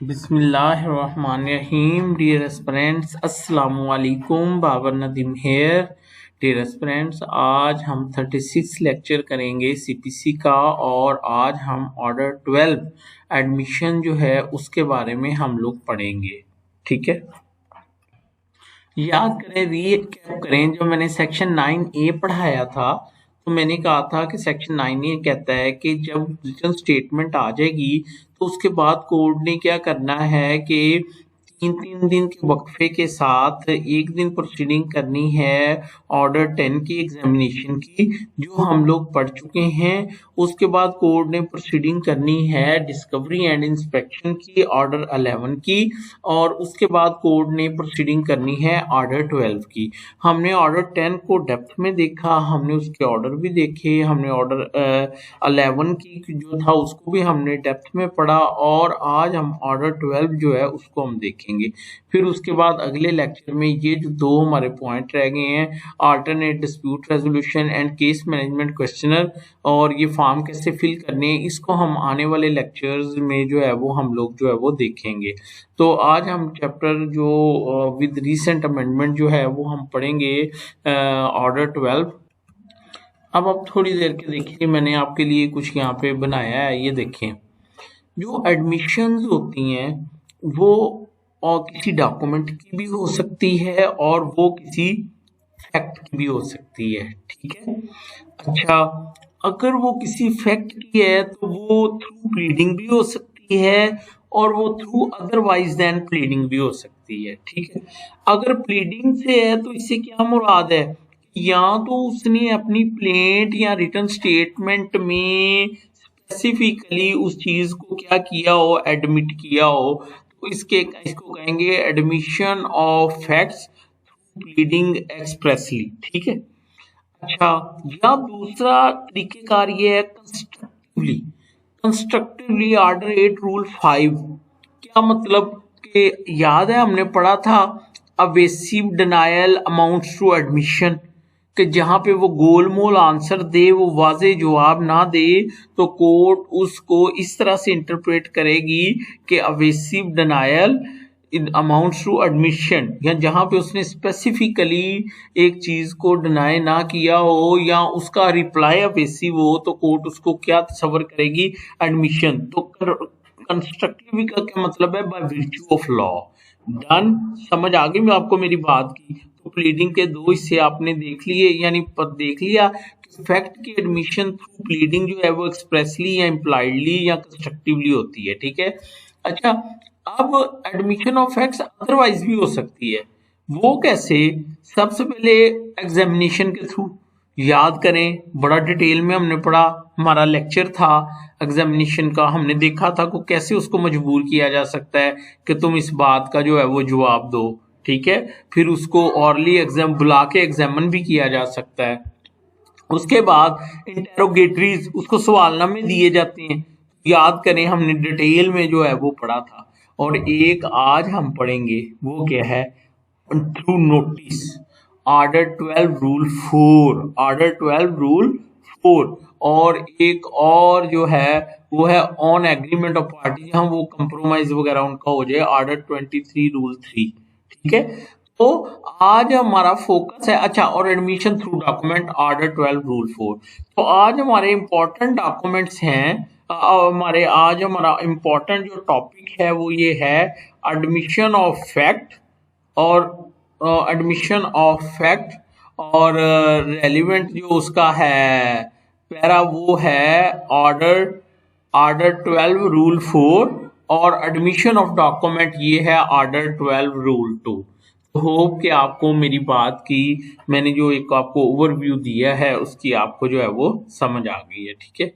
बिस्मिल्लाहिर्रहमानिर्रहीम। Dear aspirants, अस्सलामु अलैकुम। Babar Nadeem here. Dear aspirants, आज हम 36 लेक्चर करेंगे सीपीसी का और आज हम ऑर्डर 12 एडमिशन जो है उसके बारे में हम लोग पढ़ेंगे। ठीक है, याद करें, रीकैप करें। जो मैंने सेक्शन 9A पढ़ाया था तो मैंने कहा था कि सेक्शन 9A कहता है कि जब रिटर्न स्टेटमेंट आ जाएगी तो उसके बाद कोर्ट ने क्या करना है कि तीन तीन दिन के वक्फे के साथ एक दिन प्रोसीडिंग करनी है ऑर्डर 10 की एग्जामिनेशन की, जो हम लोग पढ़ चुके हैं। उसके बाद कोर्ट ने प्रोसीडिंग करनी है डिस्कवरी एंड इंस्पेक्शन की ऑर्डर 11 की, और उसके बाद कोर्ट ने प्रोसीडिंग करनी है ऑर्डर 12 की। हमने ऑर्डर 10 को डेप्थ में देखा, हमने उसके ऑर्डर भी देखे, हमने ऑर्डर 11 की जो था उसको भी हमने डेप्थ में पढ़ा, और आज हम ऑर्डर 12 जो है उसको हम देखेंगे। फिर उसके बाद अगले लेक्चर में ये जो दो हमारे पॉइंट रह गए हैं, alternate dispute resolution and case management questioner, और ये फॉर्म कैसे फिल करने हैं, इसको हम आने वाले लेक्चर्स में जो है वो हम लोग जो है वो देखेंगे। तो आज हम चैप्टर जो विद रीसेंट अमेंडमेंट जो है वो हम पढ़ेंगे ऑर्डर 12। अब आप थोड़ी देर के देखिए, मैंने आपके लिए कुछ यहाँ पे बनाया है, ये देखें। जो एडमिशंस होती हैं वो और किसी डॉक्यूमेंट की भी हो सकती है और वो किसी फैक्ट की भी हो सकती है। ठीक है, अच्छा, अगर वो किसी फैक्ट की है तो वो थ्रू प्लीडिंग भी हो सकती है और वो थ्रू अदरवाइज देन प्लीडिंग भी हो सकती है। ठीक है, अगर प्लीडिंग से है तो इससे क्या मुराद है, या तो उसने अपनी प्लेंट या रिटर्न स्टेटमेंट में स्पेसिफिकली उस चीज को क्या किया हो, एडमिट किया हो, तो इसको कहेंगे admission of facts pleading expressly. ठीक है, अच्छा, या दूसरा तरीकेकार ये है कंस्ट्रक्टिवली। कंस्ट्रक्टिवली ऑर्डर 8 रूल 5 क्या मतलब कि याद है हमने पढ़ा था अवेसिव डिनायल अमाउंट्स टू एडमिशन, कि जहां पे वो गोलमोल आंसर दे, वो वाजे जवाब ना दे, तो कोर्ट उसको इस तरह से इंटरप्रेट करेगी कि अवेसिव डिनायल अमाउंट्स टू एडमिशन, या जहां पे उसने स्पेसिफिकली एक चीज को डिनाई ना किया हो या उसका रिप्लाई अवेसिव हो, तो कोर्ट उसको क्या तस्वर करेगी, एडमिशन। तो कंस्ट्रक्टिव का क्या मतलब है, by virtue of law. Done, समझ आ गई मैं आपको मेरी बात की। तो प्लीडिंग के दो हिस्से आपने देख लिए, यानी देख लिया कि फैक्ट की एडमिशन थ्रू प्लीडिंग जो है वो एक्सप्रेसली या इम्प्लाइडली या कंस्ट्रक्टिवली होती है। ठीक है, अच्छा, अब एडमिशन ऑफ फैक्ट्स अदरवाइज भी हो सकती है। वो कैसे, सबसे पहले एग्जामिनेशन के थ्रू। याद करें, बड़ा डिटेल में हमने पढ़ा, हमारा लेक्चर था एग्जामिनेशन का, हमने देखा था को कैसे उसको मजबूर किया जा सकता है कि तुम इस बात का जो है वो जवाब दो। ठीक है, फिर उसको ऑरली एग्जाम बुला के एग्जामिन भी किया जा सकता है। उसके बाद इंटेरोगेटरीज, उसको सवालनामे दिए जाते हैं। याद करें, हमने डिटेल में जो है वो पढ़ा था। और एक आज हम पढ़ेंगे वो क्या है, through notice, order 12 rule 4, order 12 rule 4। और एक और जो है वो है ऑन एग्रीमेंट ऑफ पार्टी, जहां वो कंप्रोमाइज वगैरह उनका हो जाए, ऑर्डर 23 रूल 3। ठीक है, तो आज हमारा फोकस है, अच्छा, और admission through document order 12 rule 4। तो आज हमारे इंपॉर्टेंट डॉक्यूमेंट्स हैं, हमारे आज हमारा इंपॉर्टेंट जो टॉपिक है वो ये है एडमिशन ऑफ फैक्ट, और एडमिशन ऑफ फैक्ट, और रेलिवेंट जो उसका है पैरा वो है ऑर्डर ऑर्डर 12 रूल 4, और एडमिशन ऑफ डॉक्यूमेंट ये है ऑर्डर 12 रूल 2। होप कि आपको मेरी बात की, मैंने जो एक आपको ओवरव्यू दिया है उसकी आपको जो है वो समझ आ गई है। ठीक है,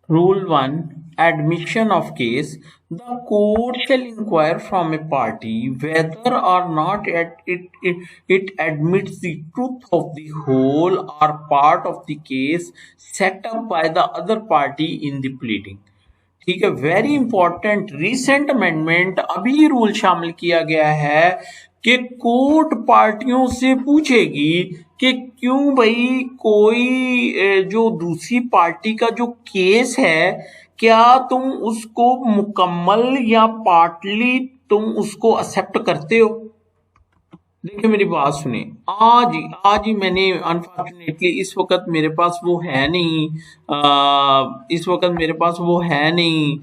Rule 1, admission of case. The court shall inquire from a party whether or not it admits the truth of the whole or part of the case set up by the other party in the pleading. ठीक है, very important recent amendment, अभी rule शामिल किया गया है कि court पार्टियों से पूछेगी कि क्यों भाई कोई जो दूसरी पार्टी का जो केस है, क्या तुम उसको मुकम्मल या पार्टली तुम उसको एक्सेप्ट करते हो? देखिए मेरी बात सुने, आज ही मैंने अनफॉर्चुनेटली इस वक्त मेरे पास वो है नहीं, इस वक्त मेरे पास वो है नहीं,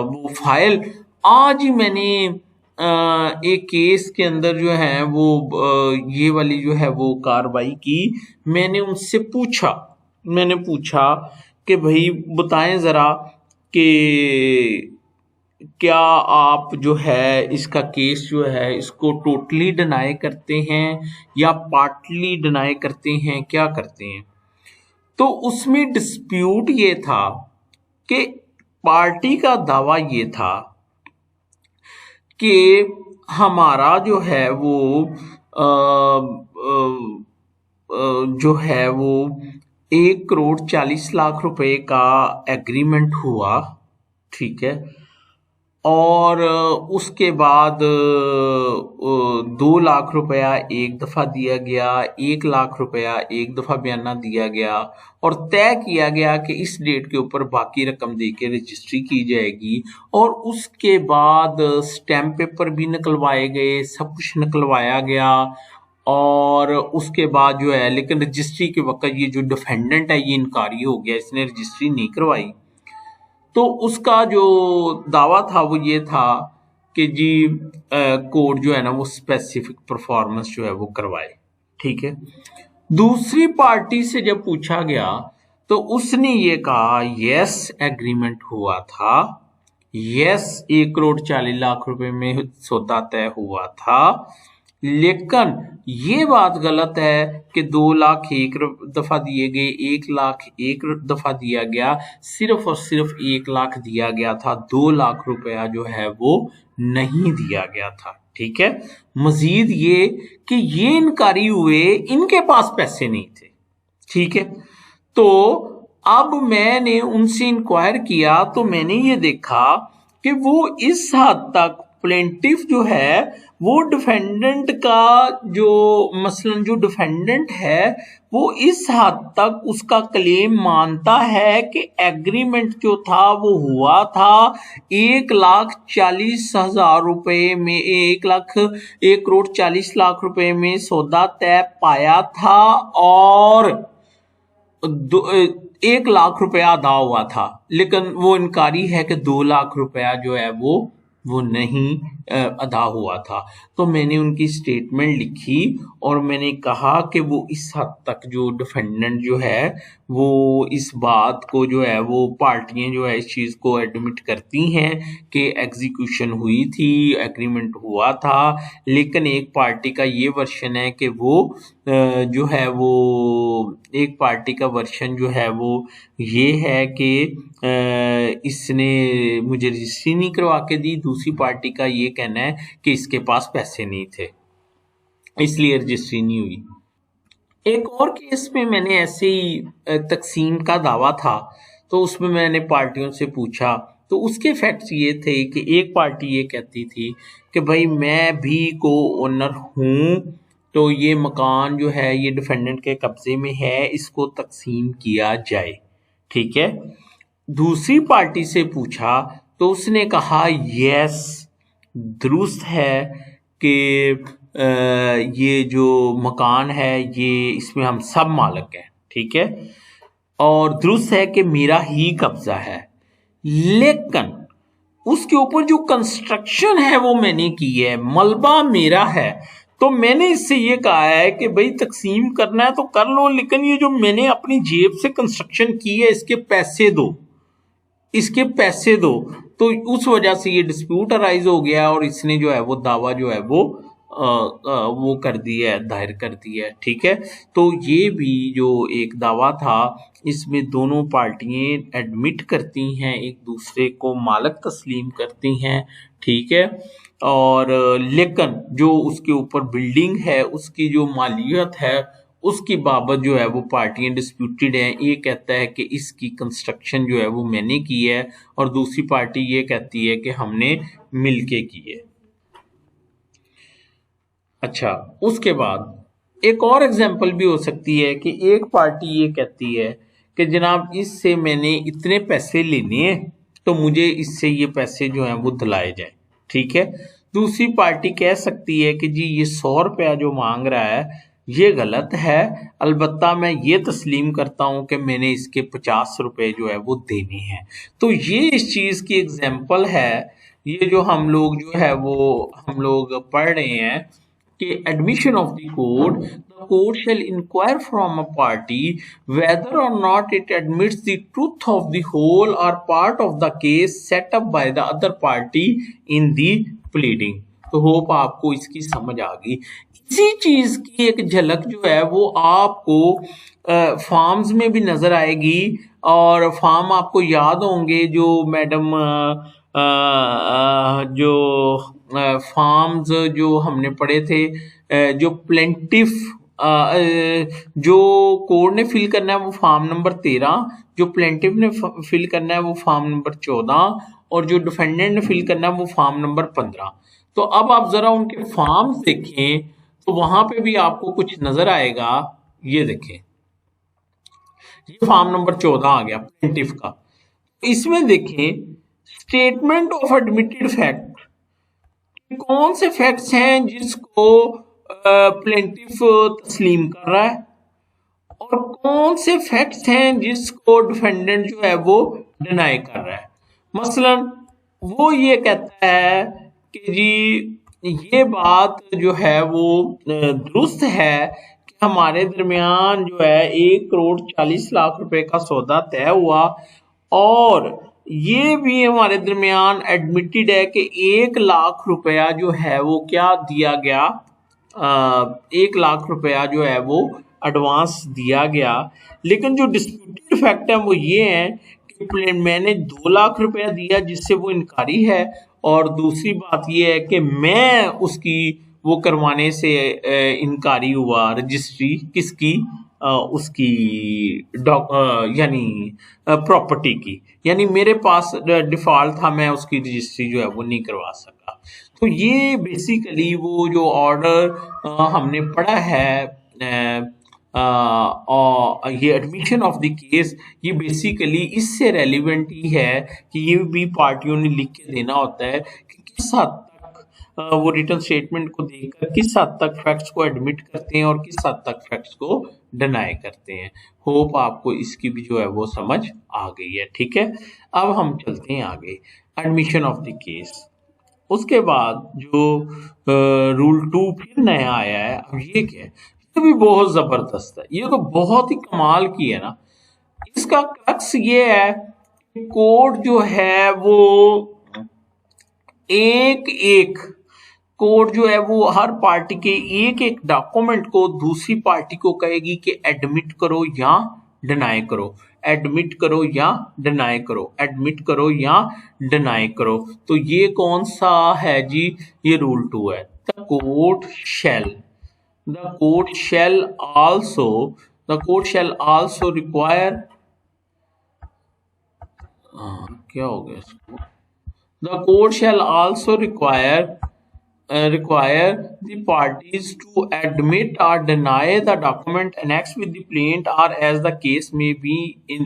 वो फाइल। आज ही मैंने एक केस के अंदर जो है वो ये वाली जो है वो कार्रवाई की। मैंने उनसे पूछा कि भाई बताएं जरा कि क्या आप जो है इसका केस जो है इसको टोटली डिनाई करते हैं या पार्टली डिनाई करते हैं, क्या करते हैं? तो उसमें डिस्प्यूट ये था कि पार्टी का दावा ये था कि हमारा जो है वो जो है वो 1 करोड़ 40 लाख रुपए का एग्रीमेंट हुआ, ठीक है। और उसके बाद 2 लाख रुपया एक दफ़ा दिया गया, 1 लाख रुपया एक दफ़ा बयाना दिया गया और तय किया गया कि इस डेट के ऊपर बाकी रकम दे के रजिस्ट्री की जाएगी। और उसके बाद स्टैम्प पेपर भी निकलवाए गए, सब कुछ निकलवाया गया। और उसके बाद जो है, लेकिन रजिस्ट्री के वक्त ये जो डिफेंडेंट है ये इनकारी हो गया, इसने रजिस्ट्री नहीं करवाई। तो उसका जो दावा था वो ये था कि जी कोर्ट जो है ना वो स्पेसिफिक परफॉर्मेंस जो है वो करवाए, ठीक है। दूसरी पार्टी से जब पूछा गया तो उसने ये कहा यस एग्रीमेंट हुआ था, यस 1 करोड़ 40 लाख रुपए में सौदा तय हुआ था, लेकिन ये बात गलत है कि 2 लाख एक दफा दिए गए, 1 लाख एक दफा दिया गया, सिर्फ और सिर्फ 1 लाख दिया गया था, 2 लाख रुपया जो है वो नहीं दिया गया था, ठीक है। मजीद ये कि ये इनकारी हुए, इनके पास पैसे नहीं थे, ठीक है। तो अब मैंने उनसे इंक्वायर किया तो मैंने ये देखा कि वो इस हद तक प्लेंटिफ जो है वो डिफेंडेंट का जो मसलन जो डिफेंडेंट है वो इस हद तक उसका क्लेम मानता है कि एग्रीमेंट जो था वो हुआ था 1,40,000 रुपए में, 1 करोड़ 40 लाख रुपए में सौदा तय पाया था और 1 लाख रुपया अदा हुआ था। लेकिन वो इनकारी है कि 2 लाख रुपया जो है वो नहीं अदा हुआ था। तो मैंने उनकी स्टेटमेंट लिखी और मैंने कहा कि वो इस हद तक जो डिफेंडेंट जो है वो इस बात को जो है वो पार्टियां जो है इस चीज़ को एडमिट करती हैं कि एग्जीक्यूशन हुई थी, एग्रीमेंट हुआ था। लेकिन एक पार्टी का ये वर्शन है कि वो जो है वो एक पार्टी का वर्शन जो है वो ये है कि इसने मुझे रजिस्ट्री नहीं करवा के दी, दूसरी पार्टी का ये कहना है कि इसके पास पैसे नहीं थे इसलिए रजिस्ट्री नहीं हुई। एक और केस में मैंने ऐसे ही तकसीम का दावा था, तो उसमें मैंने पार्टियों से पूछा तो उसके फैक्ट्स ये थे कि एक पार्टी ये कहती थी कि भाई मैं भी को ओनर हूँ, तो ये मकान जो है ये डिफेंडेंट के कब्जे में है, इसको तकसीम किया जाए, ठीक है। दूसरी पार्टी से पूछा तो उसने कहा यस दुरुस्त है कि ये जो मकान है ये इसमें हम सब मालिक हैं, ठीक है, और दुरुस्त है कि मेरा ही कब्जा है, लेकिन उसके ऊपर जो कंस्ट्रक्शन है वो मैंने की है, मलबा मेरा है। तो मैंने इससे ये कहा है कि भाई तकसीम करना है तो कर लो, लेकिन ये जो मैंने अपनी जेब से कंस्ट्रक्शन की है इसके पैसे दो, इसके पैसे दो। तो उस वजह से ये डिस्प्यूट अराइज हो गया और इसने जो है वो दावा जो है वो कर दिया है, दायर कर दिया है, ठीक है। तो ये भी जो एक दावा था इसमें दोनों पार्टियां एडमिट करती हैं, एक दूसरे को मालक तस्लीम करती हैं, ठीक है। और लेकिन जो उसके ऊपर बिल्डिंग है उसकी जो मालियत है उसकी बाबत जो है वो पार्टियां डिस्प्यूटेड हैं। ये कहता है कि इसकी कंस्ट्रक्शन जो है वो मैंने की है और दूसरी पार्टी ये कहती है कि हमने मिलके की है। अच्छा, उसके बाद एक और एग्जांपल भी हो सकती है कि एक पार्टी ये कहती है कि जनाब इससे मैंने इतने पैसे लेने हैं, तो मुझे इससे ये पैसे जो हैं वो दिलाए जाए, ठीक है। दूसरी पार्टी कह सकती है कि जी ये 100 रुपया जो मांग रहा है ये गलत है, अलबत्ता मैं ये तस्लीम करता हूँ कि मैंने इसके 50 रुपए जो है वो देने हैं। तो ये इस चीज़ की एग्जाम्पल है, ये जो हम लोग जो है वो हम लोग पढ़ रहे हैं कि admission of the court shall inquire from a party whether or not it admits the truth of the whole or part of the case set up by the other party in the pleading। तो hope आपको इसकी समझ आ गई। इसी चीज की एक झलक जो है वो आपको फॉर्म्स में भी नजर आएगी, और फॉर्म आपको याद होंगे जो मैडम जो फॉर्म्स जो हमने पढ़े थे, जो प्लेंटिफ जो कोर्ट ने फिल करना है वो फॉर्म नंबर 13, जो प्लेंटिफ ने फिल करना है वो फॉर्म नंबर 14, और जो डिफेंडेंट ने फिल करना है वो फॉर्म नंबर 15। तो अब आप जरा उनके फॉर्म्स देखें तो वहां पे भी आपको कुछ नजर आएगा। ये देखें, ये फॉर्म नंबर 14 आ गया प्लेंटिफ का। इसमें देखें स्टेटमेंट ऑफ एडमिटेड फैक्ट, कौन से फैक्ट्स हैं जिसको प्लेंटिफ तस्लीम कर रहा है, और कौन से फैक्ट्स हैं जिसको डिफेंडेंट जो है वो डिनाई कर रहा है। मसलन वो ये कहता है कि जी ये बात जो है वो दुरुस्त है कि हमारे दरमियान जो है 1,40,00,000 का सौदा तय हुआ, और ये भी हमारे दरमियान एडमिटेड है कि 1,00,000 जो है वो क्या दिया गया, 1,00,000 जो है वो एडवांस दिया गया। लेकिन जो डिस्प्यूटेड फैक्ट है वो ये है कि मैंने 2,00,000 दिया जिससे वो इनकारी है, और दूसरी बात ये है कि मैं उसकी वो करवाने से इनकारी हुआ, रजिस्ट्री किसकी, उसकी यानी प्रॉपर्टी की, यानी मेरे पास डिफॉल्ट था, मैं उसकी रजिस्ट्री जो है वो नहीं करवा सका। तो ये बेसिकली वो जो ऑर्डर हमने पढ़ा है और ये एडमिशन ऑफ द केस, ये बेसिकली इससे रेलिवेंट ही है कि ये भी पार्टियों ने लिख के देना होता है कि किस हद तक वो रिटर्न स्टेटमेंट को देखकर किस हद तक फैक्ट्स को एडमिट करते हैं और किस हद तक फैक्ट्स को डिनाई करते हैं। होप आपको इसकी भी जो है वो समझ आ गई है, ठीक है। अब हम चलते हैं आगे, एडमिशन ऑफ द केस। उसके बाद जो रूल 2 फिर नया आया है, अब ये क्या है, ये भी बहुत जबरदस्त है, ये तो बहुत ही कमाल की है ना। इसका क्रक्स ये है कि कोर्ट जो है वो एक कोर्ट जो है वो हर पार्टी के एक डॉक्यूमेंट को दूसरी पार्टी को कहेगी कि एडमिट करो या डिनाई करो, एडमिट करो या डिनाई करो, एडमिट करो या डिनाई करो। तो ये कौन सा है जी, ये रूल 2 है। The court shall also require क्या हो गया इसको, the court shall also require the parties to admit or deny the document annexed with the plaint or as the case may be in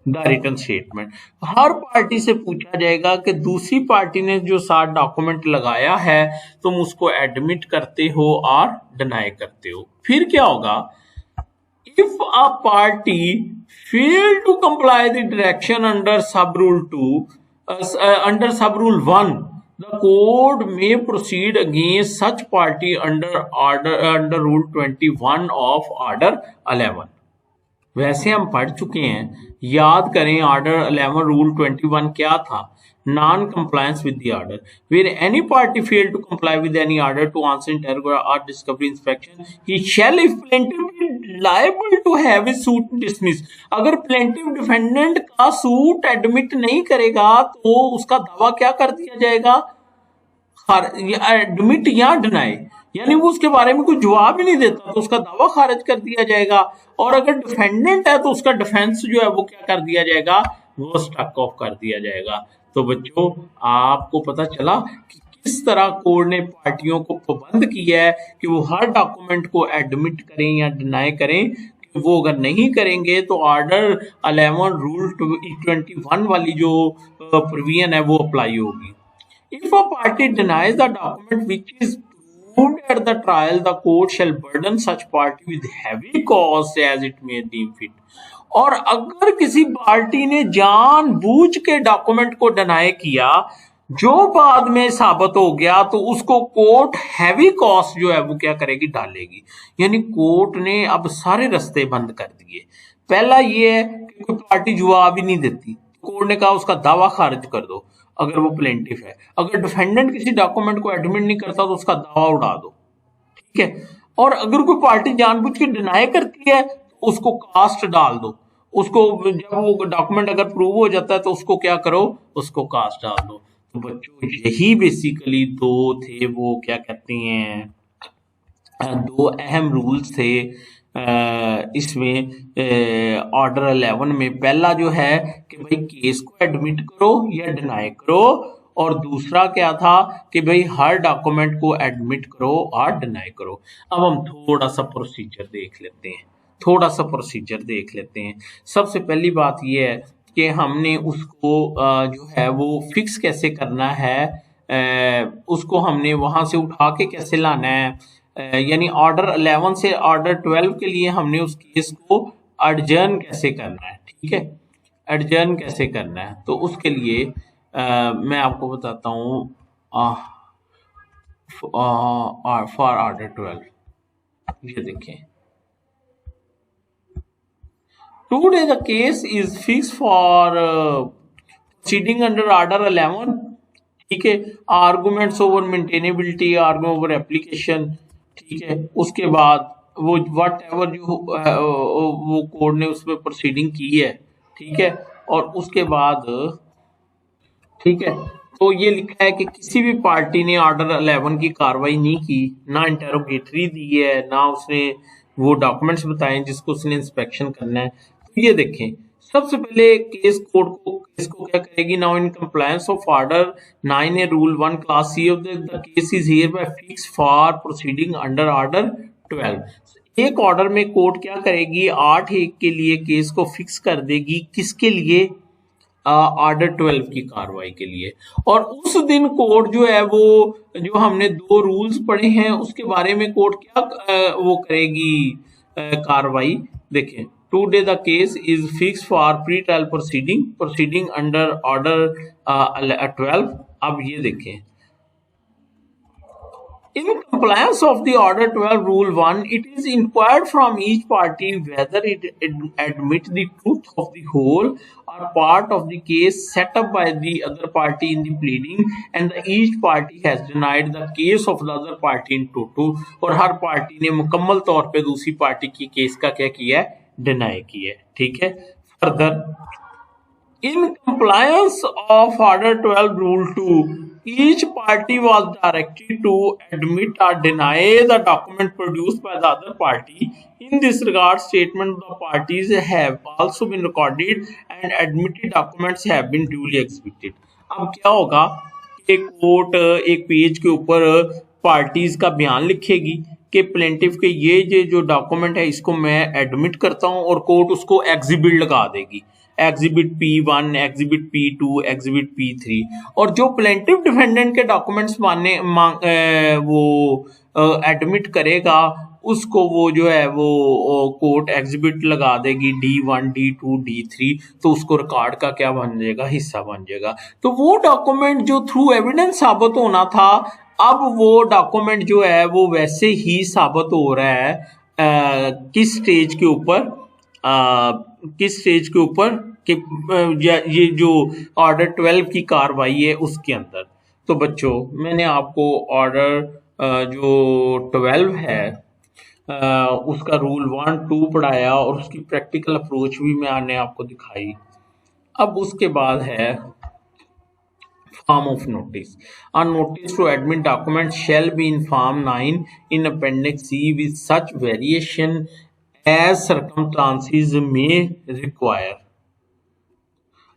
the written statement। Her party से पूछा जाएगा कि दूसरी party ने जो साथ डॉक्यूमेंट लगाया है तुम उसको एडमिट करते हो और डिनाई करते हो। फिर क्या होगा, if a party fail to comply the direction under subrule 2 under subrule 1, the court may proceed against such party under rule 21 of order 11। वैसे हम पढ़ चुके हैं, याद करें ऑर्डर 11 रूल 21 क्या था, non compliance with the order, where any party fail to comply with any order to answer interrogator और discovery inspection, he shall if plaintiff be liable to have his suit dismiss. अगर plaintiff defendant का suit admit नहीं करेगा तो उसका दावा क्या कर दिया जाएगा, एडमिट या डिनाई, यानी वो उसके बारे में कोई जवाब ही नहीं देता तो उसका दावा खारिज कर दिया जाएगा। और अगर डिफेंडेंट है तो उसका डिफेंस जो है वो क्या कर दिया जाएगा, वो स्टक ऑफ कर दिया जाएगा। तो बच्चों आपको पता चला कि किस तरह कोर्ट ने पार्टियों को पाबंद किया है कि वो हर डॉक्यूमेंट को एडमिट करें या डिनाई करें, वो अगर नहीं करेंगे तो ऑर्डर 11 रूल 21 वाली जो प्रोविजन है वो अप्लाई होगी। If a party denies the document which is proved at the trial, the court shall burden such party with heavy costs as it may deem fit. और अगर किसी पार्टी ने जानबूझ के डॉक्यूमेंट को डिनाई किया जो बाद में साबित हो गया तो उसको कोर्ट हैवी कॉस्ट जो है वो क्या करेगी, डालेगी। यानी कोर्ट ने अब सारे रास्ते बंद कर दिए। पहला ये है कि कोई पार्टी जवाब ही नहीं देती, कोर्ट ने कहा उसका दावा खारिज कर दो अगर वो प्लेंटिफ है। अगर डिफेंडेंट किसी डॉक्यूमेंट को एडमिट नहीं करता तो उसका दावा उड़ा दो, ठीक है। और अगर कोई पार्टी जानबूझ के डिनाई करती है तो उसको कास्ट डाल दो, उसको जब वो डॉक्यूमेंट अगर प्रूव हो जाता है तो उसको क्या करो, उसको कास्ट डाल दो। तो बच्चों यही बेसिकली दो थे, वो क्या कहते हैं, दो अहम रूल्स थे इसमें ऑर्डर 11 में। पहला जो है कि भाई केस को एडमिट करो या डिनाई करो, और दूसरा क्या था कि भाई हर डॉक्यूमेंट को एडमिट करो और डिनाई करो। अब हम थोड़ा सा प्रोसीजर देख लेते हैं। सबसे पहली बात यह है कि हमने उसको जो है वो फिक्स कैसे करना है, उसको हमने वहां से उठा के कैसे लाना है। यानी ऑर्डर 11 से ऑर्डर 12 के लिए हमने उस केस को एडजर्न कैसे करना है, ठीक है, एडजर्न कैसे करना है। तो उसके लिए मैं आपको बताता हूँ फॉर ऑर्डर 12, ये देखें, today the case is fix for proceeding under order 11, ठीक है। Arguments over maintainability, argument over application, ठीक है। उसके बाद वो वट एवर जो वो कोर्ट ने उसमें प्रोसीडिंग की है, ठीक है। और उसके बाद ठीक है, तो ये लिखा है कि किसी भी पार्टी ने ऑर्डर 11 की कार्रवाई नहीं की, ना इंटेरोगेटरी दी है, ना उसने वो डॉक्यूमेंट्स बताए जिसको उसने इंस्पेक्शन करना है। तो ये देखें, सबसे पहले केस को क्या करेगी, now in compliance of order 9A rule 1 class C of the case is hereby fix for proceeding under order 12। एक ऑर्डर में कोर्ट क्या करेगी, 8(1) के लिए केस को फिक्स कर देगी, किसके लिए, ऑर्डर 12 की कार्रवाई के लिए। और उस दिन कोर्ट जो है वो जो हमने दो रूल्स पढ़े हैं उसके बारे में कोर्ट क्या वो करेगी कार्रवाई। देखें, today the case is fix for pre trial proceeding under order 12। अब ये देखें, in compliance of the order 12 rule 1, it is inquired from each party whether it admits the truth of the whole or part of the case set up by the other party in the pleading, and each party has denied the case of the other party in toto, और हर party ने मुकम्मल तौर पे दूसरी party की case का क्या किया है, डिनाई किया है, ठीक है। Further, in compliance of order 12 rule 2, each party was directed to admit or deny the document produced by the other party. In this regard, statement of the parties have also been recorded and admitted documents have been duly exhibited. अब क्या होगा कि court एक page के ऊपर parties का बयान लिखेगी कि प्लेंटिफ के ये जो डॉक्यूमेंट है इसको मैं एडमिट करता हूं, और कोर्ट उसको एग्जिबिट लगा देगी, exhibit P1, exhibit P2, exhibit P3। और जो प्लेंटिव डिफेंडेंट के डॉक्यूमेंट्स वो एडमिट करेगा उसको वो जो है वो कोर्ट एग्जिबिट लगा देगी D1, D2, D3। तो उसको रिकॉर्ड का क्या बन जाएगा, हिस्सा बन जाएगा। तो वो डॉक्यूमेंट जो थ्रू एविडेंस साबित होना था, अब वो डॉक्यूमेंट जो है वो वैसे ही साबित हो रहा है किस स्टेज के ऊपर कि ये जो ऑर्डर 12 की कार्रवाई है उसके अंदर। तो बच्चों, मैंने आपको ऑर्डर जो 12 है उसका रूल 1, 2 पढ़ाया और उसकी प्रैक्टिकल अप्रोच भी मैंने आपको दिखाई। अब उसके बाद है form of notice. A notice to admit document shall be in Form 9 in Appendix C with such variation as circumstances may require।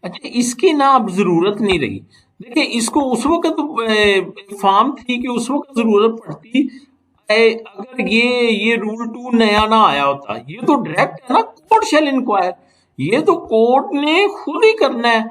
अच्छा, इसकी ना अब जरूरत नहीं रही। देखिए, इसको उस वक्त फॉर्म 3 की उस वक्त जरूरत पड़ती अगर ये रूल 2 नया ना आया होता, ये तो डायरेक्ट है ना, कोर्ट शैल इंक्वायर, ये तो कोर्ट ने खुद ही करना है,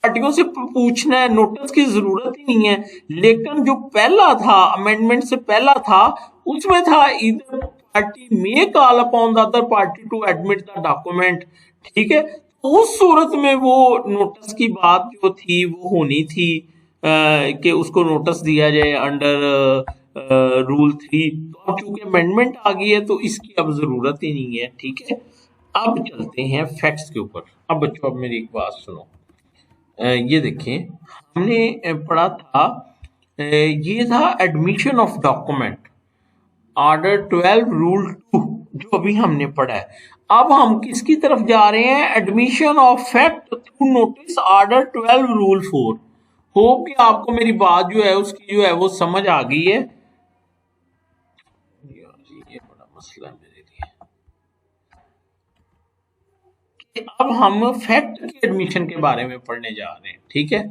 पार्टियों से पूछना है, नोटिस की जरूरत ही नहीं है। लेकिन जो पहला था, अमेंडमेंट से पहला था, उसमें था इधर party may call upon the other party to admit the document, ठीक है। तो उस सूरत में वो नोटिस की बात जो थी वो होनी थी, कि उसको नोटिस दिया जाए अंडर रूल 3। तो अब चूंकि अमेंडमेंट आ गई है तो इसकी अब जरूरत ही नहीं है, ठीक है। अब चलते हैं फैक्ट्स के ऊपर। अब बच्चों अब मेरी एक बात सुनो, ये देखें, हमने पढ़ा था, ये था admission of document, order 12 rule 2, जो अभी हमने पढ़ा है। अब हम किसकी तरफ जा रहे हैं, admission of fact through notice, order 12 rule 4। Hope कि आपको मेरी बात जो है उसकी जो है वो समझ आ गई है। ये बड़ा मसला है मेरे लिए कि अब हम फैक्ट की एडमिशन के बारे में पढ़ने जा रहे हैं, ठीक है।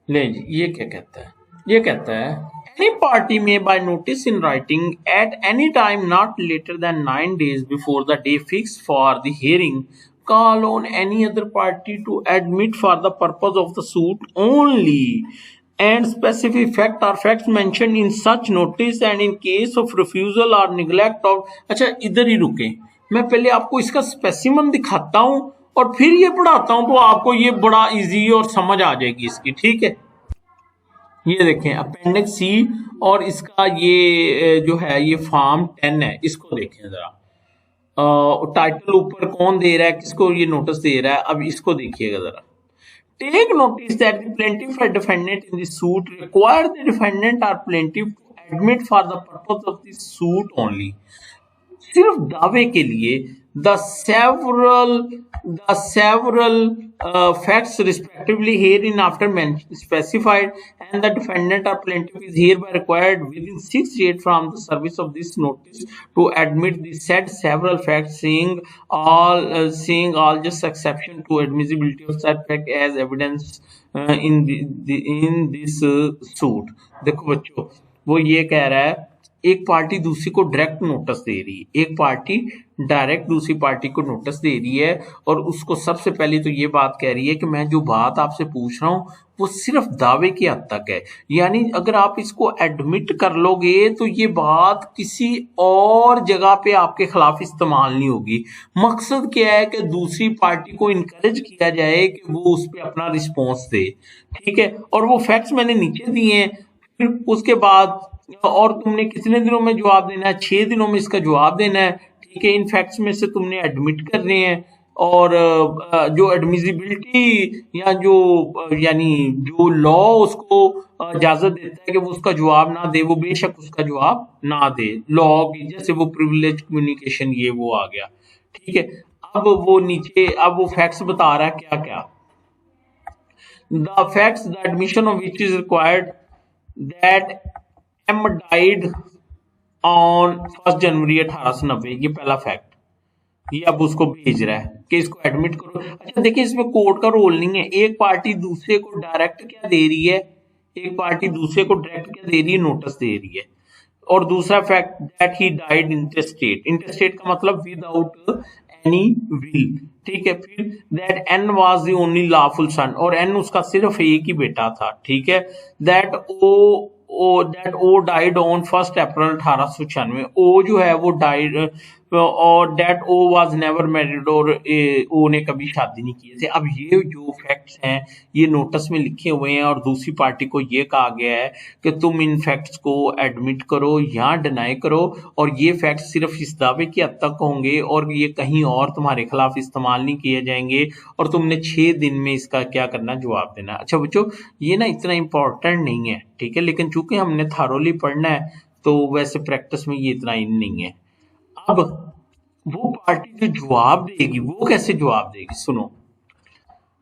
ले जी, ये क्या कहता है, ये कहता है any party may by notice in writing at any time not later than 9 days before the day fixed for the hearing call on any other party to admit for the purpose of the suit only and specify fact or facts mentioned in such notice and in case of refusal or neglect of। अच्छा इधर ही रुके, मैं पहले आपको इसका specimen दिखाता हूं और फिर ये पढ़ाता हूं, तो आपको ये बड़ा इजी और समझ आ जाएगी इसकी, ठीक है। ये देखें अपेंडिक्स सी, और इसका ये जो है ये फॉर्म 10 है, इसको देखें जरा। टाइटल ऊपर कौन दे रहा है, किसको ये नोटिस दे रहा है, अब इसको देखिएगा जरा। Take notice that the plaintiff और defendant in the suit require the defendant और plaintiff to admit for the purpose of the suit only, सिर्फ दावे के लिए the several facts respectively herein after specified, and the defendant or plaintiff is hereby required within 6 days from the service of this notice to admit the said several facts, seeing all just exception to admissibility of such fact as evidence in this suit। देखो बच्चों, वो ये कह रहा है एक party दूसरी को डायरेक्ट नोटिस दे रही है, एक पार्टी डायरेक्ट दूसरी पार्टी को नोटिस दे रही है, और उसको सबसे पहले तो ये बात कह रही है कि मैं जो बात आपसे पूछ रहा हूं वो सिर्फ दावे की हद तक है, यानी अगर आप इसको एडमिट कर लोगे तो ये बात किसी और जगह पे आपके खिलाफ इस्तेमाल नहीं होगी। मकसद क्या है कि दूसरी पार्टी को इनकरेज किया जाए कि वो उस पर अपना रिस्पॉन्स दे, ठीक है। और वो फैक्ट्स मैंने नीचे दिए हैं, फिर उसके बाद और तुमने कितने दिनों में जवाब देना है, 6 दिनों में इसका जवाब देना है, ठीक है। इन फैक्ट्स में से तुमने एडमिट करने हैं, और जो एडमिसिबिलिटी या जो यानी जो लॉ उसको इजाजत देता है कि वो उसका जवाब ना दे, वो बेशक उसका जवाब ना दे, लॉ की जैसे वो प्रिविलेज कम्युनिकेशन ये वो आ गया, ठीक है। अब वो नीचे अब वो फैक्ट्स बता रहा है क्या क्या, the facts the admission of which is required that M died on 1 January 1890, ये पहला फैक्ट, ये अब उसको भेज रहा है कि इसको एडमिट करो। अच्छा देखिए, इसमें कोर्ट का रोल नहीं है, एक पार्टी दूसरे को डायरेक्ट क्या दे रही है, एक पार्टी दूसरे को डायरेक्ट क्या दे रही है, नोटिस दे रही है। और दूसरा fact that he died interstate, interstate का मतलब विदाउट एनी विल, ठीक है। फिर that N was the only lawful son, और एन उसका सिर्फ एक ही बेटा था, ठीक है। That O died on 1 April 1896, O जो है वो डाइड, और that O was never married, और ओ ने कभी शादी नहीं की थी। अब ये जो फैक्ट्स हैं ये नोटिस में लिखे हुए हैं, और दूसरी पार्टी को ये कहा गया है कि तुम इन फैक्ट्स को एडमिट करो या डिनाई करो, और ये फैक्ट्स सिर्फ इस दावे की हद तक होंगे और ये कहीं और तुम्हारे खिलाफ इस्तेमाल नहीं किए जाएंगे, और तुमने 6 दिन में इसका क्या करना, जवाब देना। अच्छा बच्चों, ये ना इतना इंपॉर्टेंट नहीं है, ठीक है, लेकिन चूंकि हमने थारोली पढ़ना है तो वैसे प्रैक्टिस में ये इतना इन नहीं है। अब वो पार्टी जो जवाब देगी वो कैसे जवाब देगी, सुनो।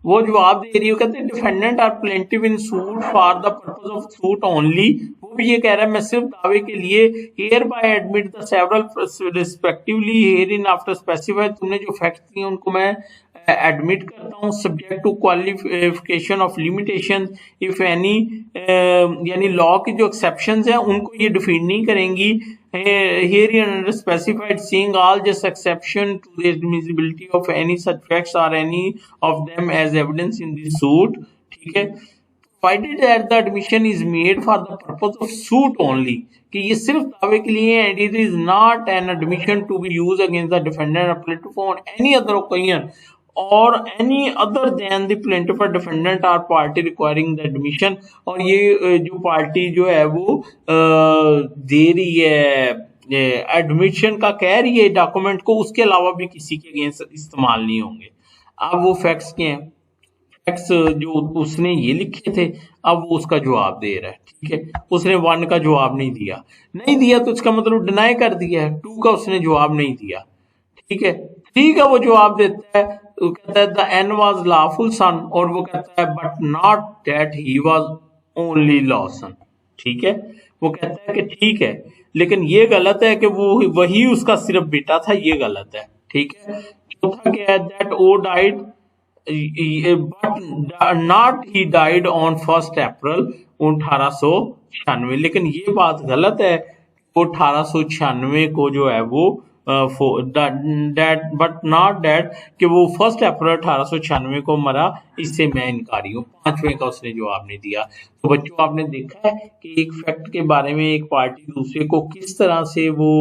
वो जवाब दे रही है, कहते हैं defendant are plaintiff in suit for the purpose of suit only, वो भी ये कह रहा है मैं सिर्फ दावे के लिए, hereby admit the several respectively hereinafter specified, तुमने जो फैक्ट्स दिए उनको मैं एडमिट करता हूँ subject to qualification of limitation if any, यानी लॉ की जो एक्सेप्शंस हैं उनको ये डिफाइन नहीं करेंगी. Herein specified seeing all just exception to the admissibility of any such facts or any of them as evidence in the suit. ठीक है, provided that the admission is made for the purpose of suit only, कि ये सिर्फ दावे के लिए है, and it is not an admission to be used against the defendant or plaintiff on any other occasion or any other than the plaintiff or defendant or party requiring the admission. और ये जो party जो है वो दे रही है admission का, कह रही है डॉक्यूमेंट को, उसके अलावा भी किसी के अगेंस्ट इस्तेमाल नहीं होंगे. अब वो फैक्ट्स क्या हैं? फैक्ट्स जो उसने ये लिखे थे, अब वो उसका जवाब दे रहा है. ठीक है, उसने 1 का जवाब नहीं दिया तो इसका मतलब डिनाई कर दिया है. 2 का उसने जवाब नहीं दिया. ठीक है, 3 का वो जवाब देता है, तो कहता है the N was lawful son, और वो कहता है but not that he was only law son. ठीक है, वो कहता है कि ठीक है, लेकिन ये गलत है कि वो वही उसका सिर्फ बेटा था, ये गलत है. ठीक है, चौथा क्या है? That O died but not he died on 1 April 1896. लेकिन ये बात गलत है, वो 1896 को जो है वो बट नॉट दैट कि वो 1 अप्रैल 1896 को मरा, इससे मैं इनकारी हूँ. 5वें का उसने जवाब नहीं दिया. तो बच्चों आपने देखा है कि एक फैक्ट के बारे में एक पार्टी दूसरे को किस तरह से वो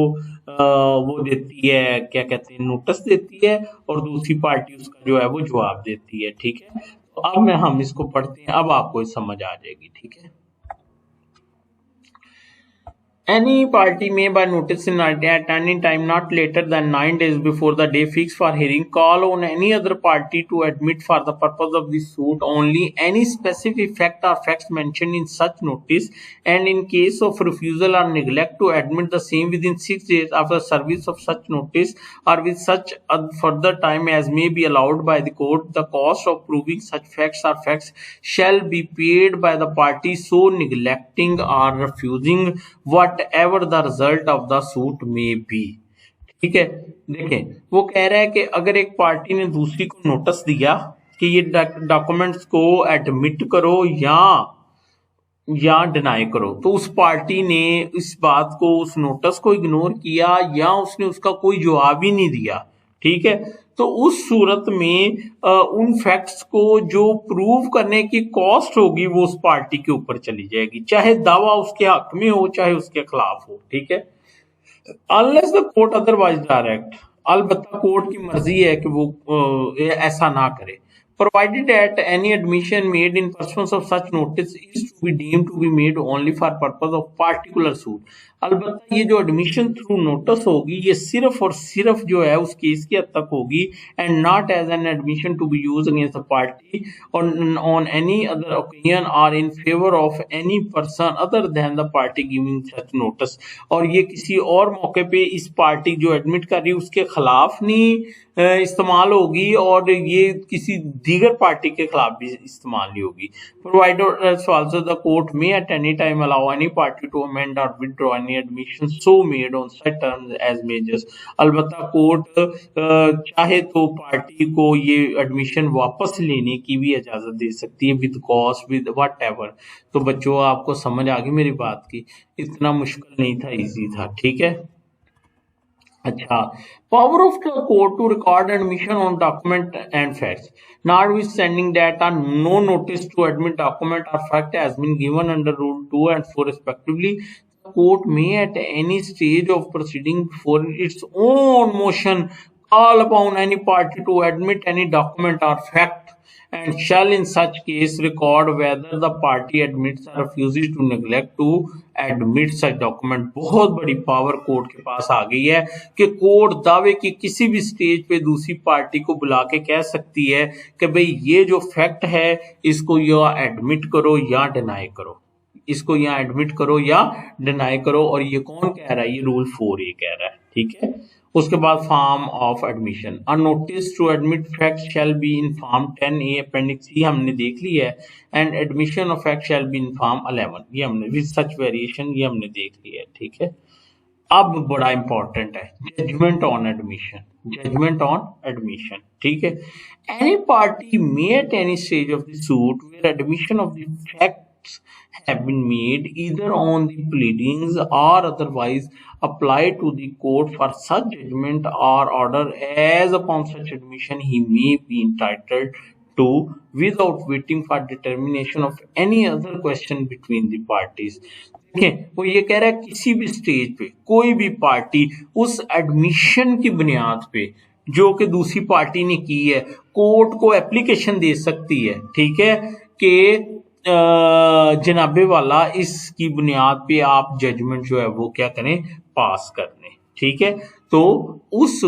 देती है, क्या कहते हैं, नोटिस देती है, और दूसरी पार्टी उसका जो है वो जवाब देती है. ठीक है, तो अब हम इसको पढ़ते हैं, अब आपको समझ आ जाएगी. ठीक है, any party may by notice in at any time not later than 9 days before the day fixed for hearing call on any other party to admit for the purpose of the suit only any specific fact or facts mentioned in such notice, and in case of refusal or neglect to admit the same within 6 days after service of such notice or with such further time as may be allowed by the court, the cost of proving such facts or facts shall be paid by the party so neglecting or refusing whatever the result of the suit may be. ठीक है, देखें वो कह रहा है कि अगर एक पार्टी ने दूसरी को नोटिस दिया कि ये डॉक्यूमेंट्स को एडमिट करो या डिनाई करो, तो उस पार्टी ने इस बात को, उस नोटिस को इग्नोर किया या उसने उसका कोई जवाब ही नहीं दिया. ठीक है, तो उस सूरत में उन फैक्ट्स को जो प्रूव करने की कॉस्ट होगी वो उस पार्टी के ऊपर चली जाएगी, चाहे दावा उसके हक में हो चाहे उसके खिलाफ हो. ठीक है, unless the court otherwise direct, अलबत्ता कोर्ट की मर्जी है कि वो ऐसा ना करे. Provided that any admission made in pursuance of such notice is to be deemed to be made only for purpose of particular suit. अलबत्ता ये जो एडमिशन थ्रू नोटिस होगी ये सिर्फ और सिर्फ जो है उस केस की हद तक होगी, and not as an admission to be use against the party on any other occasion और in favour of any person other than the party giving such notice. और ये किसी और मौके पे इस पार्टी जो एडमिट कर रही है उसके खिलाफ नहीं इस्तेमाल होगी और ये किसी दीगर पार्टी के खिलाफ भी इस्तेमाल नहीं होगी. Provided also the court may at any time allow any party to amend or withdraw any admission so made on such terms as may just. अलबत्ता कोर्ट चाहे तो पार्टी को ये एडमिशन वापस लेने की भी इजाजत दे सकती है with cost with what ever. तो बच्चों आपको समझ आ गई मेरी बात की, इतना मुश्किल नहीं था, इजी था. ठीक है, अच्छा, power of the court to record admission on document and facts, notwithstanding that no notice to admit document or fact has been given under Rule 2 and 4 respectively, the court may at any stage of proceeding before its own motion call upon any party to admit any document or fact and shall in such case record whether the party admits or refuses to neglect to admit such document. बहुत बड़ी power court के पास आ गई है कि court दावे की किसी भी स्टेज पे दूसरी पार्टी को बुला के कह सकती है कि भाई ये जो फैक्ट है इसको या एडमिट करो या डिनाई करो, इसको या एडमिट करो या डिनाई करो. और ये कौन कह रहा है? ये रूल 4 ये कह रहा है. ठीक है, उसके बाद form of admission, a notice to admit fact shall be in form 10A appendix, ये हमने देख ली है, and admission of fact shall be in form 11, ये हमने विद सच वेरिएशन ये हमने देख लिया है. ठीक है, अब बड़ा इंपॉर्टेंट है judgment on admission. Judgment on admission, ठीक है। Any party may at any stage of the suit where admission of the facts have been made either on the pleadings or otherwise applied to the court for such judgment or order as upon such admission he may be entitled to without waiting for determination of any other question between the parties। देखें, वो ये कह रहा है किसी भी stage पे कोई भी पार्टी उस एडमिशन की बुनियाद पे जो कि दूसरी पार्टी ने की है कोर्ट को एप्लीकेशन दे सकती है, ठीक है, कि जनाबे वाला इसकी बुनियाद पे आप जजमेंट जो है वो क्या करें, पास कर लें, ठीक है। तो उस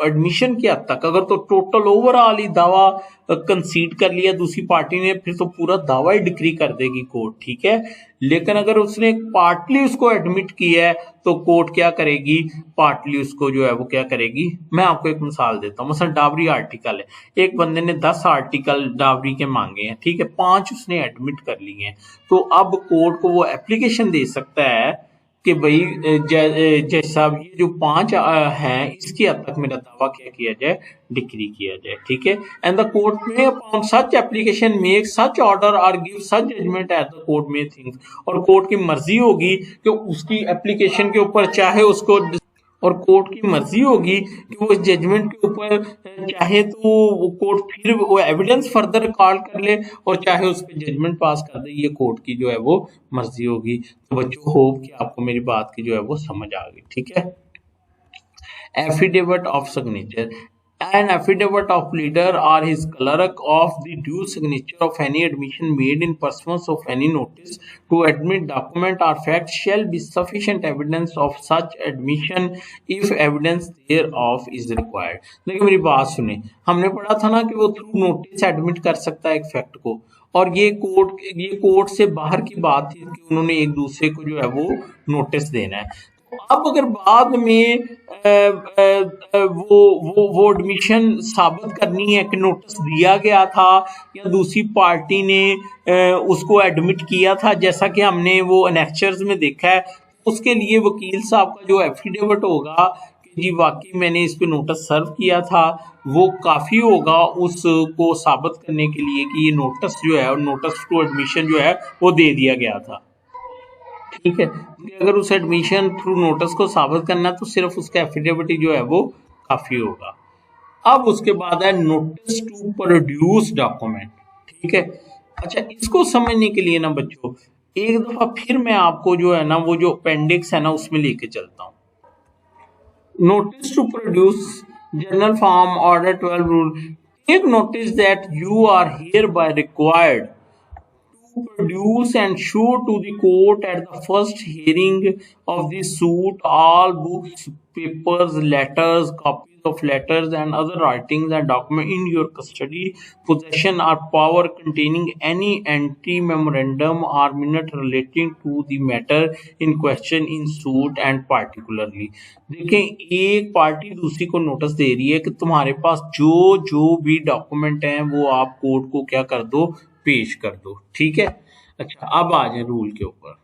एडमिशन के हद तक अगर तो टोटल ओवरऑल ही दावा कंसीड कर लिया दूसरी पार्टी ने, फिर तो पूरा दावा ही डिक्री कर देगी कोर्ट, ठीक है। लेकिन अगर उसने पार्टली उसको एडमिट किया है तो कोर्ट क्या करेगी, पार्टली उसको जो है वो क्या करेगी। मैं आपको एक मिसाल देता हूँ, मसलन डावरी आर्टिकल है, एक बंदे ने 10 आर्टिकल डावरी के मांगे हैं, ठीक है, 5 उसने एडमिट कर लिए हैं, तो अब कोर्ट को वो एप्लीकेशन दे सकता है कि भाई जज साहब ये जो 5 हैं इसकी हद तक मेरा दावा क्या किया जाए, डिक्री किया जाए, ठीक है। And the court may upon such application make such order और give such judgment as the court may thinks, और कोर्ट की मर्जी होगी कि उसकी एप्लीकेशन के ऊपर चाहे उसको, और कोर्ट की मर्जी होगी कि वो जजमेंट के ऊपर चाहे तो वो कोर्ट फिर वो एविडेंस फर्दर कॉल कर ले और चाहे उस पर जजमेंट पास कर दे, ये कोर्ट की जो है वो मर्जी होगी। तो बच्चों होप कि आपको मेरी बात की जो है वो समझ आ गई, ठीक है। Affidavit of signature, an affidavit of pleader or his clerk of the due signature of any admission made in pursuance of any notice to admit document or fact shall be sufficient evidence of such admission if evidence thereof is required। देखिए मेरी बात सुने, हमने पढ़ा था ना कि वो थ्रू नोटिस एडमिट कर सकता है एक फैक्ट को, और ये कोर्ट से बाहर की बात थी कि उन्होंने एक दूसरे को जो है वो नोटिस देना है। अब अगर बाद में वो एडमिशन साबित करनी है कि नोटिस दिया गया था या दूसरी पार्टी ने उसको एडमिट किया था, जैसा कि हमने वो एनेक्चर्स में देखा है, उसके लिए वकील साहब का जो एफिडेविट होगा कि जी वाकई मैंने इस पे नोटिस सर्व किया था, वो काफ़ी होगा उसको साबित करने के लिए कि ये नोटिस जो है और नोटिस टू एडमिशन जो है वो दे दिया गया था, ठीक है। अगर उस एडमिशन थ्रू नोटिस को साबित करना है तो सिर्फ उसका एफिडेविट जो है वो काफी होगा। अब उसके बाद है नोटिस टू प्रोड्यूस डॉक्यूमेंट, ठीक है। अच्छा, इसको समझने के लिए ना बच्चों एक दफा फिर मैं आपको जो है ना वो जो अपेंडिक्स है ना उसमें लेके चलता हूँ। Notice to produce general form order 12 rule, take notice that you are hereby required produce and show to the court at the first hearing of the suit all books, papers, letters, copies of letters and other writings and documents in your custody, possession or power containing any entry, memorandum or minute relating to the matter in question in suit and particularly। देखें, एक party दूसरी को notice दे रही है कि तुम्हारे पास जो जो भी डॉक्यूमेंट हैं वो आप कोर्ट को क्या कर दो, पेश कर दो, ठीक है। अच्छा, अब आ जाए रूल के ऊपर।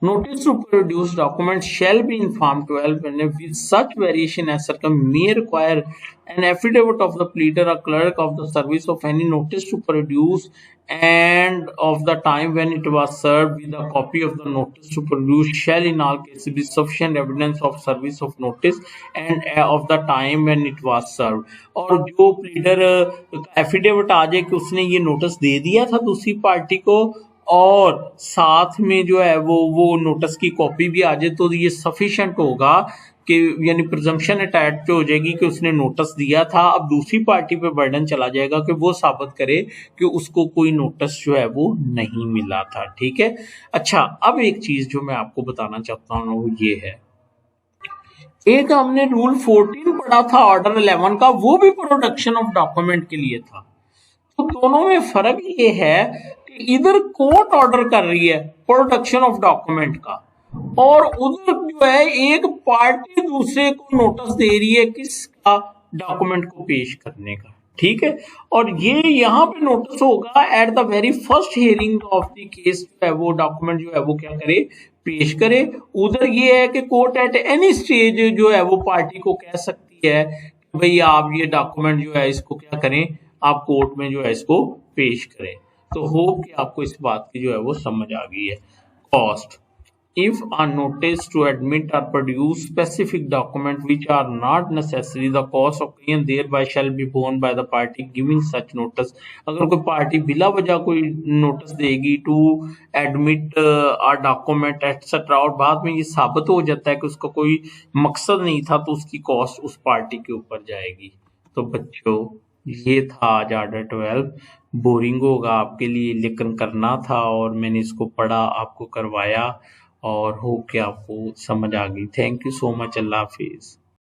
Notice to produce documents shall be informed 12 with such variation as circum may require an affidavit of the pleader or clerk of the service of any notice to produce and of the time when it was served with a copy of the notice to produce shall in all cases be sufficient evidence of service of notice and of the time when it was served। और जो pleader affidavit आ जाए कि उसने ये notice दे दिया था दूसरी party को और साथ में जो है वो नोटिस की कॉपी भी आ जाए तो ये सफिशिएंट होगा कि यानी प्रिजम्पशन अटैच हो जाएगी कि उसने नोटिस दिया था। अब दूसरी पार्टी पे बर्डन चला जाएगा कि वो साबित करे कि उसको कोई नोटिस जो है वो नहीं मिला था, ठीक है। अच्छा, अब एक चीज जो मैं आपको बताना चाहता हूँ वो ये है, एक हमने रूल 14 पढ़ा था ऑर्डर 11 का, वो भी प्रोडक्शन ऑफ डॉक्यूमेंट के लिए था। तो दोनों में फर्क ये है कि इधर कोर्ट ऑर्डर कर रही है प्रोडक्शन ऑफ डॉक्यूमेंट का और उधर जो है एक पार्टी दूसरे को नोटिस दे रही है किसका, डॉक्यूमेंट को पेश करने का, ठीक है। और ये यहाँ पे नोटिस होगा at the very first hearing of the case, जो है वो डॉक्यूमेंट जो है वो क्या करे, पेश करे। उधर ये है कि कोर्ट एट एनी स्टेज जो है वो पार्टी को कह सकती है कि भाई आप ये डॉक्यूमेंट जो है इसको क्या करें, आप कोर्ट में जो है इसको पेश करें। तो होप कि आपको इस बात की जो है वो समझ आ गई है। Cost, if a notice to admit or produce specific document which are not necessary, the cost of occasion thereby shall be borne by the party giving such notice। अगर कोई पार्टी बिला वजह कोई नोटिस देगी to admit a document etcetera और बाद में ये साबित हो जाता है कि उसका कोई मकसद नहीं था, तो उसकी कॉस्ट उस पार्टी के ऊपर जाएगी। तो बच्चों ये था आज आर्डर 12। बोरिंग होगा आपके लिए लेकिन करना था, और मैंने इसको पढ़ा, आपको करवाया, और होप कि आपको समझ आ गई। Thank you so much. अल्लाह हाफिज़।